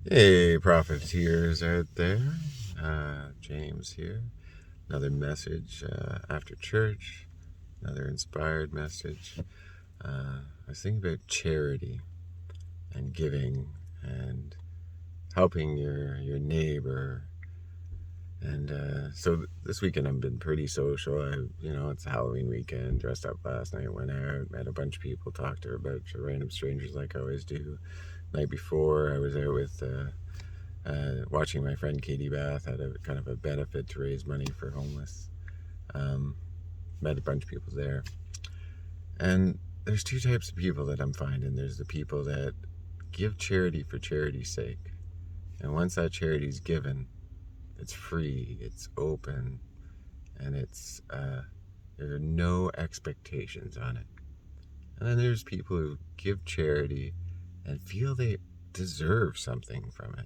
Hey, profiteers out there. James here. Another message after church. Another inspired message. I was thinking about charity and giving and helping your neighbor. And so this weekend I've been pretty social. It's Halloween weekend. Dressed up last night. Went out, met a bunch of people, talked to a bunch of random strangers like I always do. Night before I was out with. Watching my friend Katie Bath had a kind of a benefit to raise money for homeless. Um, Met a bunch of people there. And there's two types of people that I'm finding. There's the people that give charity for charity's sake. And once that charity's given, it's free, it's open, and there are no expectations on it. And then there's people who give charity and feel they deserve something from it.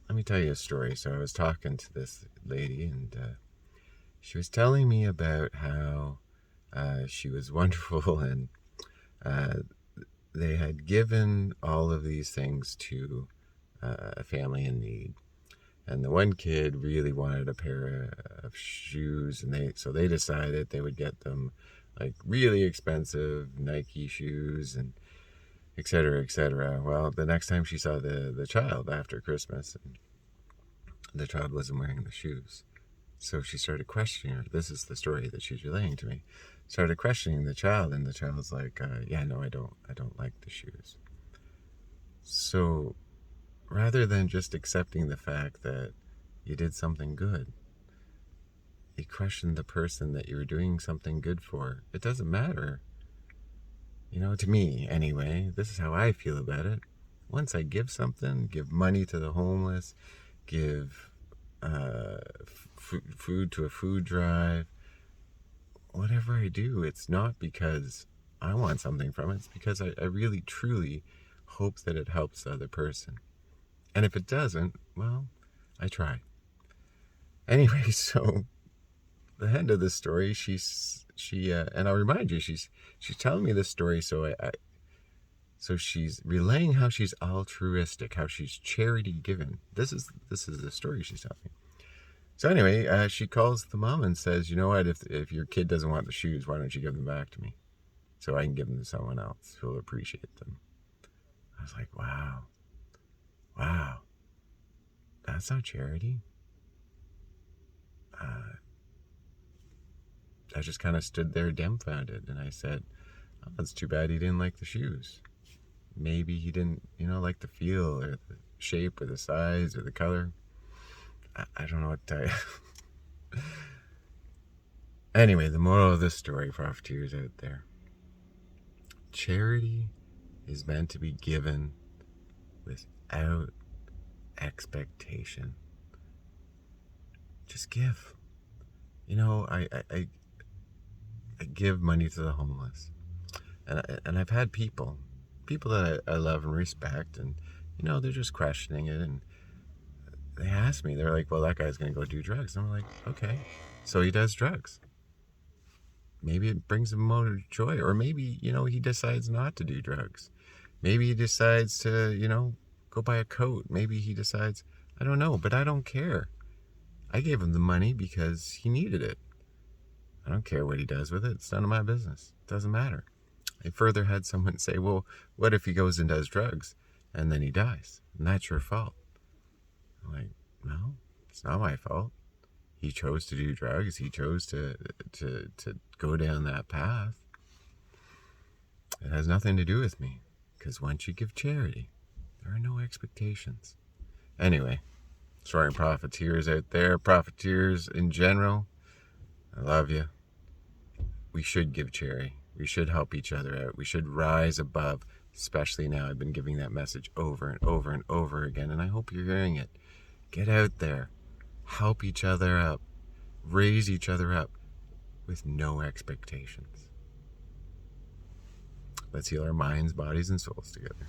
Let me tell you a story. So I was talking to this lady, and she was telling me about how she was wonderful, and uh, they had given all of these things to a family in need. And the one kid really wanted a pair of shoes, and they decided they would get them like really expensive Nike shoes and et cetera, et cetera. Well, the next time she saw the child after Christmas, the child wasn't wearing the shoes. So she started questioning her. This is the story that she's relaying to me. Started questioning the child, and the child was like, "Yeah, no, I don't like the shoes." So rather than just accepting the fact that you did something good, you questioned the person that you were doing something good for. It doesn't matter, to me anyway. This is how I feel about it. Once I give something, give money to the homeless, give food to a food drive, whatever I do, it's not because I want something from it. It's because I really, truly hope that it helps the other person. And if it doesn't, well, I try. Anyway, so the end of the story, and I'll remind you, she's telling me this story, so she's relaying how she's altruistic, how she's charity given. This is the story she's telling me. So anyway, she calls the mom and says, "You know what? If your kid doesn't want the shoes, why don't you give them back to me, so I can give them to someone else who'll appreciate them?" I was like, wow, that's not charity. Uh, I just kind of stood there dumbfounded, and I said, "Oh, it's too bad he didn't like the shoes. Maybe he didn't, like the feel or the shape or the size or the color. I don't know what to tell you." Anyway, the moral of this story, profiteers out there: charity is meant to be given without expectation. Just give. I give money to the homeless, and I've had people that I love and respect, and they're just questioning it, and they ask me, they're like, "Well, that guy's gonna go do drugs," and I'm like, "Okay, so he does drugs. Maybe it brings him more joy, or maybe he decides not to do drugs. Maybe he decides to go buy a coat. Maybe he decides, I don't know, but I don't care. I gave him the money because he needed it. I don't care what he does with it. It's none of my business. It doesn't matter." I further had someone say, "Well, what if he goes and does drugs and then he dies? And that's your fault." I'm like, "No, it's not my fault. He chose to do drugs. He chose to go down that path. It has nothing to do with me, because once you give charity, there are no expectations." Anyway, sorry, profiteers out there, profiteers in general, I love you. We should give charity. We should help each other out. We should rise above, especially now. I've been giving that message over and over and over again, and I hope you're hearing it. Get out there. Help each other up. Raise each other up with no expectations. Let's heal our minds, bodies, and souls together.